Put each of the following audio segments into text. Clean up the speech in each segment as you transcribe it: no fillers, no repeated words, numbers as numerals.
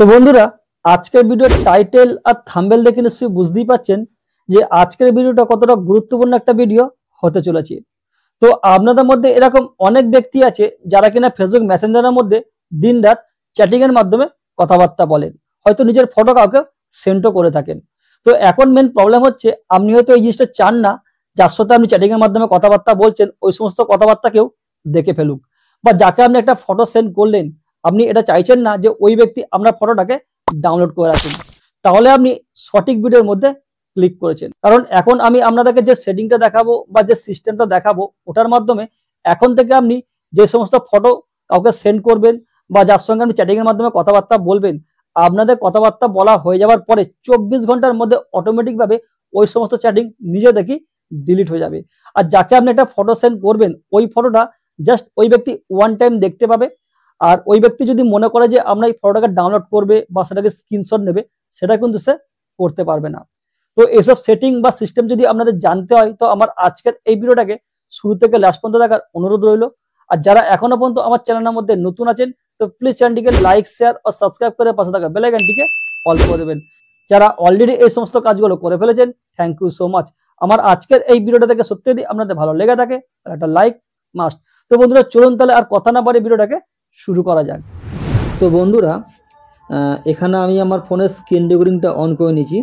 তো বন্ধুরা, আজকের ভিডিওর টাইটেল আর থাম্বনেল দেখে নিশ্চয়ই বুঝতেই পাচ্ছেন যে আজকের ভিডিওটা কতটা গুরুত্বপূর্ণ একটা ভিডিও হতে চলেছে। তো আপনাদের মধ্যে এরকম অনেক ব্যক্তি আছে যারা কিনা ফেসবুক মেসেঞ্জারের মধ্যে দিনরাত চ্যাটিং এর মাধ্যমে কথাবার্তা বলেন, হয়তো নিজের ফটো কাউকে সেন্ডও করে থাকেন। তো এখন মেন প্রবলেম হচ্ছে আপনি হয়তো এই জিনিসটা চান না যার সাথে আপনি চ্যাটিং এর মাধ্যমে কথাবার্তা বলছেন ওই সমস্ত কথাবার্তা কেউ দেখে ফেলুক, বা যাকে আপনি একটা ফটো সেন্ড করলেন আপনি এটা চাইছেন না যে ওই ব্যক্তি আপনার ফটোটাকে ডাউনলোড করে রাখুন। তাহলে আপনি সঠিক ভিডিওর মধ্যে ক্লিক করেছেন, কারণ এখন আমি আপনাদেরকে যে সেটিংটা দেখাবো বা যে সিস্টেমটা দেখাবো ওটার মাধ্যমে এখন থেকে আপনি যে সমস্ত ফটো কাউকে সেন্ড করবেন বা যার সঙ্গে আপনি চ্যাটিং এর মাধ্যমে কথাবার্তা বলবেন, আপনাদের কথাবার্তা বলা হয়ে যাওয়ার পরে 24 ঘন্টার মধ্যে অটোমেটিক ভাবে ওই সমস্ত চ্যাটিং নিজে দেখি ডিলিট হয়ে যাবে। আর যাকে আপনি একটা ফটো সেন্ড করবেন ওই ফটোটা জাস্ট ওই ব্যক্তি ওয়ান টাইম দেখতে পাবে, আর ওই ব্যক্তি যদি মনে করে যে আমরা এই ফটোটাকে ডাউনলোড করবে বা সেটাকে স্ক্রিনশট নেবে সেটা কিন্তু সে করতে পারবে না। তো এসব সেটিং বা সিস্টেম যদি আপনাদের জানতে হয় তো আমার আজকের এই ভিডিওটাকে শুরু থেকে লাস্ট পর্যন্ত দেখার অনুরোধ রইল। আর যারা এখনো পর্যন্ত আমার চ্যানেলের মধ্যে নতুন আছেন তো প্লিজ চ্যানেলটিকে লাইক শেয়ার ও সাবস্ক্রাইব করে পাশে থাকা বেল আইকনটিকে অল করে দেবেন। যারা অলরেডি এই সমস্ত কাজগুলো করে ফেলেছেন থ্যাংক ইউ সো মাচ। আমার আজকের এই ভিডিওটা থেকে সত্যি যদি আপনাদের ভালো লেগে থাকে একটা লাইক মাস্ট। তো বন্ধুরা চলুন তাহলে আর কথা না বাড়িয়ে ভিডিওটাকে শুরু করা যাক। তো বন্ধুরা, এখানে আমি আমার ফোনের স্ক্রিন রেকর্ডিংটা অন করে নিয়েছি।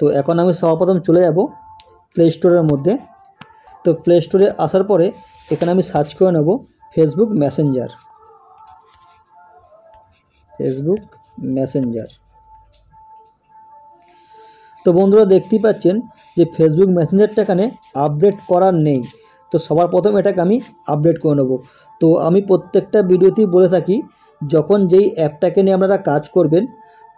তো এখন আমি সর্বপ্রথম চলে যাব প্লে স্টোরের মধ্যে। তো প্লে স্টোরে আসার পরে এখানে আমি সার্চ করে নেব ফেসবুক মেসেঞ্জার। Facebook Messenger. তো বন্ধুরা দেখতেই পাচ্ছেন যে ফেসবুক মেসেঞ্জারটা এখানে আপডেট করা নেই। তো সবার প্রথম এটাকে আমি আপডেট করে নেব। তো আমি প্রত্যেকটা ভিডিওতেই বলে থাকি যখন যেই অ্যাপটাকে নিয়ে আপনারা কাজ করবেন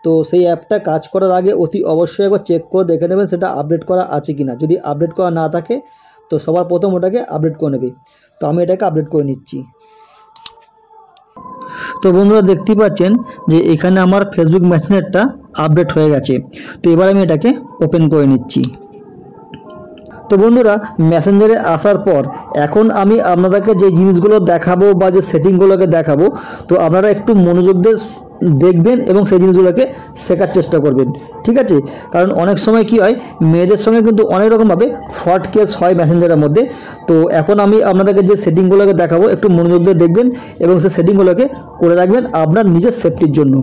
তো সেই অ্যাপটা কাজ করার আগে অতি অবশ্যই একবার চেক করে দেখে নেবেন সেটা আপডেট করা আছে কিনা। যদি আপডেট করা না থাকে তো সবার প্রথম ওটাকে আপডেট করে নেবে। তো আমি এটাকে আপডেট করে নিচ্ছি। তো বন্ধুরা দেখতেই পাচ্ছেন যে এখানে আমার ফেসবুক মেসেঞ্জারটা আপডেট হয়ে গেছে। তো এবার আমি এটাকে ওপেন করে নিচ্ছি। তো বন্ধুরা মেসেঞ্জারে আসার পর এখন আমি আপনাদেরকে যে জিনিসগুলো দেখাবো বা যে সেটিংগুলোকে দেখাবো তো আপনারা একটু মনোযোগ দিয়ে দেখবেন এবং সেই জিনিসগুলোকে শেখার চেষ্টা করবেন, ঠিক আছে? কারণ অনেক সময় কি হয় মেয়েদের সঙ্গে কিন্তু অনেক রকমভাবে ফ্রড কেস হয় মেসেঞ্জারের মধ্যে। তো এখন আমি আপনাদেরকে যে সেটিংগুলোকে দেখাবো একটু মনোযোগ দিয়ে দেখবেন এবং সেই সেটিংগুলোকে করে রাখবেন আপনার নিজের সেফটির জন্য।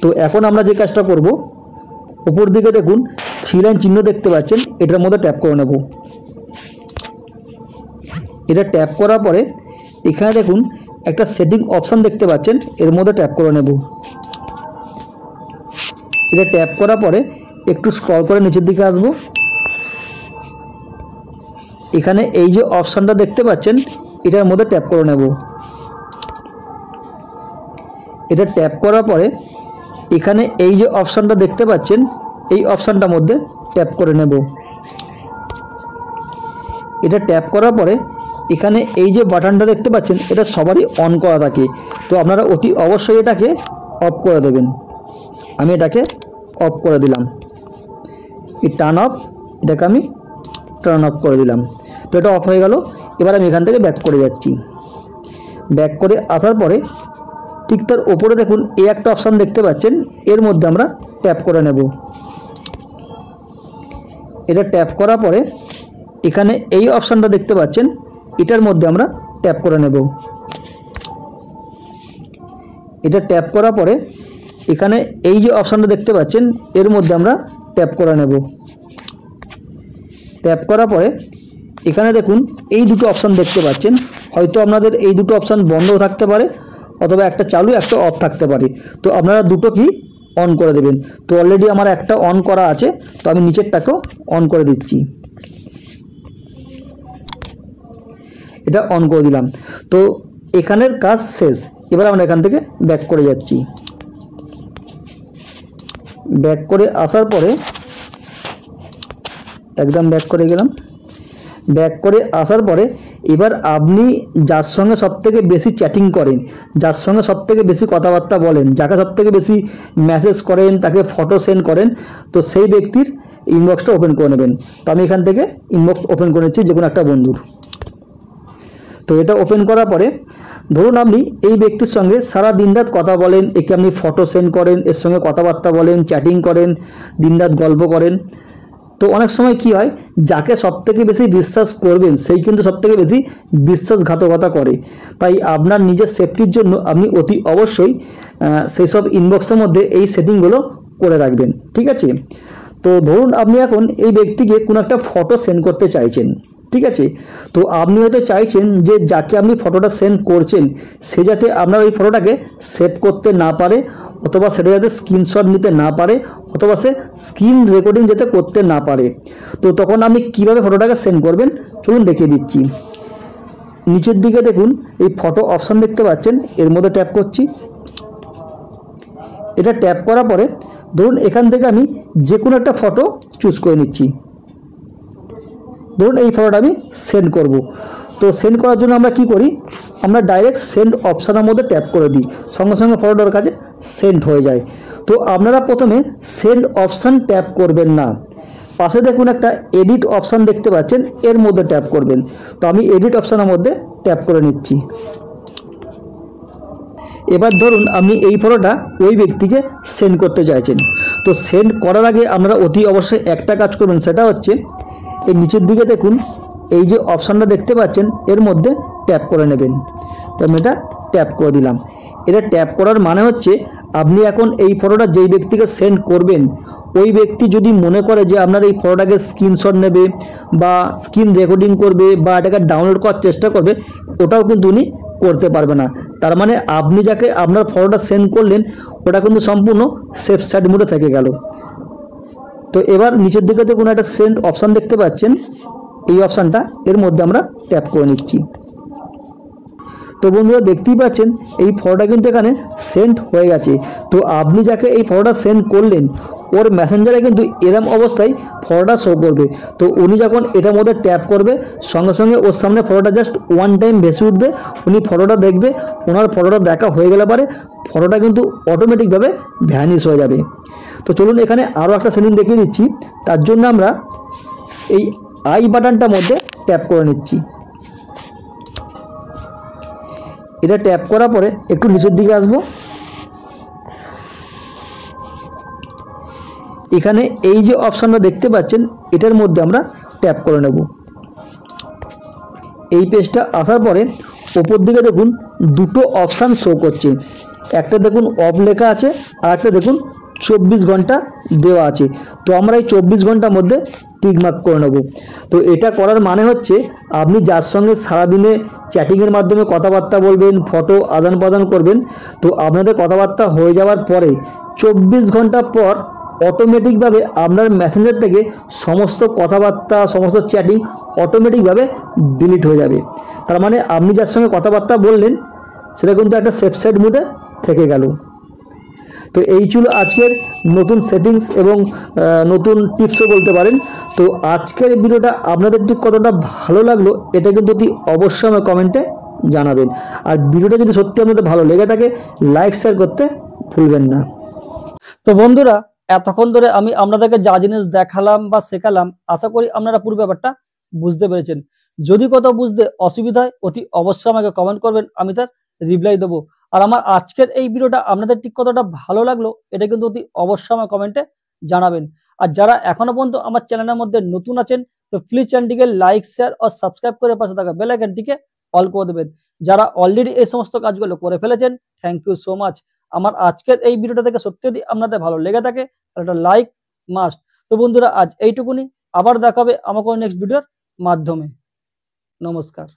তো এখন আমরা যে কাজটা করব, উপর দিকে দেখুন 3 লাইন চিহ্ন দেখতে পাচ্ছেন, এটার মধ্যে ট্যাপ করে নেব। এটা ট্যাপ করার পরে এখানে দেখুন একটা সেটিং অপশান দেখতে পাচ্ছেন, এর মধ্যে ট্যাপ করে নেব। এটা ট্যাপ করার পরে একটু স্ক্রল করে নিচের দিকে আসব। এখানে এই যে অপশানটা দেখতে পাচ্ছেন এটার মধ্যে ট্যাপ করে নেব। এটা ট্যাপ করার পরে এখানে এই যে অপশানটা দেখতে পাচ্ছেন এই অপশানটার মধ্যে ট্যাপ করে নেব। এটা ট্যাপ করার পরে এখানে এই যে বাটনটা দেখতে পাচ্ছেন এটা সবারই অন করা থাকে, তো আপনারা অতি অবশ্যই এটাকে অফ করে দেবেন। আমি এটাকে অফ করে দিলাম। এই টার্ন অফ, এটাকে আমি টার্ন অফ করে দিলাম। তো এটা অফ হয়ে গেল। এবার আমি এখান থেকে ব্যাক করে যাচ্ছি। ব্যাক করে আসার পরে ঠিক তার ওপরে দেখুন এই একটা অপশান দেখতে পাচ্ছেন, এর মধ্যে আমরা ট্যাপ করে নেব। এটা ট্যাপ করার পরে এখানে এই অপশানটা দেখতে পাচ্ছেন এটার মধ্যে আমরা ট্যাপ করে নেব। এটা ট্যাপ করার পরে এখানে এই যে অপশানটা দেখতে পাচ্ছেন এর মধ্যে আমরা ট্যাপ করে নেব। ট্যাপ করার পরে এখানে দেখুন এই দুটো অপশান দেখতে পাচ্ছেন, হয়তো আপনাদের এই দুটো অপশান বন্ধ থাকতে পারে অথবা একটা চালু একটা অফ থাকতে পারে। তো আপনারা দুটো কি অন করে দেবেন। তো অলরেডি আমার একটা অন করা আছে, তো আমি নিচেরটাকেও অন করে দিচ্ছি। এটা অন করে দিলাম। তো এখানের কাজ শেষ। এবার আমরা এখান থেকে ব্যাক করে যাচ্ছি। ব্যাক করে আসার পরে একদম ব্যাক করে গেলাম। ব্যাক করে আসার পরে এবার আপনি যার সঙ্গে সবথেকে বেশি চ্যাটিং করেন, যার সঙ্গে সবথেকে বেশি কথাবার্তা বলেন, যাকে সবথেকে বেশি মেসেজ করেন, তাকে ফটো সেন্ড করেন, তো সেই ব্যক্তির ইনবক্সটা ওপেন করে নেবেন। তো আমি এখান থেকে ইনবক্স ওপেন করে নিচ্ছি যে কোনো একটা বন্ধুর। তো এটা ওপেন করার পরে ধরুন আপনি এই ব্যক্তির সঙ্গে সারা দিনরাত কথা বলেন, একে আপনি ফটো সেন্ড করেন, এর সঙ্গে কথাবার্তা বলেন, চ্যাটিং করেন, দিনরাত গল্প করেন। তো অনেক সময় কি হয়, যাকে সবথেকে বেশি বিশ্বাস করবেন সেই কিন্তু সবথেকে বেশি বিশ্বাসঘাতকতা করে। তাই আপনার নিজের সেফটির জন্য আপনি অতি অবশ্যই সেই সব ইনবক্সের মধ্যে এই সেটিংগুলো করে রাখবেন, ঠিক আছে। তো ধরুন আপনি এখন এই ব্যক্তিকে কোনো একটা ফটো সেন্ড করতে চাইছেন, ঠিক আছে। তো আপনি হয়তো চাইছেন যে যাকে আপনি ফটোটা সেন্ড করছেন সে যাতে আপনার ওই ফটোটাকে সেভ করতে না পারে, অথবা সেটা যাতে স্ক্রিনশট নিতে না পারে, অথবা সে স্ক্রিন রেকর্ডিং যাতে করতে না পারে। তো তখন আপনি কিভাবে ফটোটাকে সেন্ড করবেন চলুন দেখিয়ে দিচ্ছি। নিচের দিকে দেখুন এই ফটো অপশান দেখতে পাচ্ছেন, এর মধ্যে ট্যাপ করছি। এটা ট্যাপ করার পরে ধরুন এখান থেকে আমি যে কোনো একটা ফটো চুজ করে নিচ্ছি। ধরুন এই ফটোটা আমি সেন্ড করব। তো সেন্ড করার জন্য আমরা কি করি, আমরা ডাইরেক্ট সেন্ড অপশানের মধ্যে ট্যাপ করে দিই, সঙ্গে সঙ্গে ফটোটার কাছে সেন্ড হয়ে যায়। তো আপনারা প্রথমে সেন্ড অপশান ট্যাপ করবেন না, পাশে দেখুন একটা এডিট অপশান দেখতে পাচ্ছেন, এর মধ্যে ট্যাপ করবেন। তো আমি এডিট অপশানের মধ্যে ট্যাপ করে নিচ্ছি। এবার ধরুন আপনি এই ফটোটা ওই ব্যক্তিকে সেন্ড করতে চাইছেন। তো সেন্ড করার আগে আপনারা অতি অবশ্যই একটা কাজ করবেন, সেটা হচ্ছে এই নিচের দিকে দেখুন এই যে অপশানটা দেখতে পাচ্ছেন, এর মধ্যে ট্যাপ করে নেবেন। তো আমি এটা ট্যাপ করে দিলাম। এটা ট্যাপ করার মানে হচ্ছে আপনি এখন এই ফটোটা যেই ব্যক্তিকে সেন্ড করবেন, ওই ব্যক্তি যদি মনে করে যে আপনার এই ফটোটাকে স্ক্রিনশট নেবে বা স্ক্রিন রেকর্ডিং করবে বা এটাকে ডাউনলোড করার চেষ্টা করবে, ওটাও কিন্তু উনি করতে পারবে না। তার মানে আপনি যাকে আপনার ফটোটা সেন্ড করলেন ওটা কিন্তু সম্পূর্ণ সেফ সাইড মোডে থেকে গেল। তো এবার নিচের দিকে দেখুন একটা সেন্ড অপশান দেখতে পাচ্ছেন, এই অপশানটা এর মধ্যে আমরা ট্যাপ করে নিচ্ছি। তো বন্ধুরা দেখতেই পাচ্ছেন এই ফটোটা কিন্তু এখানে সেন্ড হয়ে গেছে। তো আপনি যাকে এই ফটোটা সেন্ড করলেন ওর মেসেঞ্জারে কিন্তু এরম অবস্থায় ফটোটা শো করবে। তো উনি যখন এটার মধ্যে ট্যাপ করবে সঙ্গে সঙ্গে ওর সামনে ফটোটা জাস্ট ওয়ান টাইম ভেসে উঠবে, উনি ফটোটা দেখবে, ওনার ফটোটা দেখা হয়ে গেলে পরে ফটোটা কিন্তু অটোমেটিকভাবে ভ্যানিশ হয়ে যাবে। তো চলুন এখানে আরও একটা সেটিং দেখিয়ে দিচ্ছি। তার জন্য আমরা এই আই বাটনটার মধ্যে ট্যাপ করে নিচ্ছি। এটা ট্যাপ করার পরে একটু নিচের দিকে আসবো। এখানে এই যে অপশানটা দেখতে পাচ্ছেন এটার মধ্যে আমরা ট্যাপ করে নেব। এই পেজটা আসার পরে ওপর দিকে দেখুন দুটো অপশান শো করছে, একটা দেখুন অফ লেখা আছে আর একটা দেখুন 24 ঘন্টা দেওয়া আছে। তো আমরা এই 24 ঘন্টার মধ্যে টিক মার্ক করে নেব। তো এটা করার মানে হচ্ছে আপনি যার সঙ্গে সারাদিনে চ্যাটিংয়ের মাধ্যমে কথাবার্তা বলবেন, ফটো আদান প্রদান করবেন, তো আপনাদের কথাবার্তা হয়ে যাওয়ার পরে 24 ঘন্টা পর অটোমেটিকভাবে আপনার মেসেঞ্জার থেকে সমস্ত কথাবার্তা, সমস্ত চ্যাটিং অটোমেটিকভাবে ডিলিট হয়ে যাবে। তার মানে আপনি যার সঙ্গে কথাবার্তা বললেন সেটা কিন্তু একটা সেফ সাইড মোডে থেকে গেল। তো এই ছিল আজকের নতুন সেটিংস এবং নতুন টিপসও বলতে পারেন। তো আজকের ভিডিওটা আপনাদের ঠিক কতটা ভালো লাগলো এটা কিন্তু অবশ্যই আমার কমেন্টে জানাবেন। আর ভিডিওটা যদি সত্যি আপনাদের ভালো লেগে থাকে লাইক শেয়ার করতে ভুলবেন না। তো বন্ধুরা এতক্ষণ ধরে আমি আপনাদেরকে যা জিনিস দেখালাম বা শেখালাম আশা করি আপনারা পুরো ব্যাপারটা বুঝতে পেরেছেন। যদি কোথাও বুঝতে অসুবিধা হয় অতি অবশ্যই আমাকে কমেন্ট করবেন, আমি তার রিপ্লাই দেবো। আর আমার আজকের এই ভিডিওটা আপনাদের ঠিক কতটা ভালো লাগলো এটা কিন্তু অতি অবশ্যই আমার কমেন্টে জানাবেন। আর যারা এখনো পর্যন্ত আমার চ্যানেলের মধ্যে নতুন আছেন তো প্লিজ চ্যানেলটিকে লাইক শেয়ার ও সাবস্ক্রাইব করে পাশে থাকা বেল আইকনটিকে অল করে দেবেন। যারা অলরেডি এই সমস্ত কাজগুলো করে ফেলেছেন থ্যাংক ইউ সো মাচ। আমার আজকের এই ভিডিওটা থেকে সত্যি যদি আপনাদের ভালো লেগে থাকে তাহলে একটা লাইক মাস্ট। তো বন্ধুরা আজ এইটুকুনি, আবার দেখাবে আমাকে নেক্সট ভিডিওর মাধ্যমে। নমস্কার।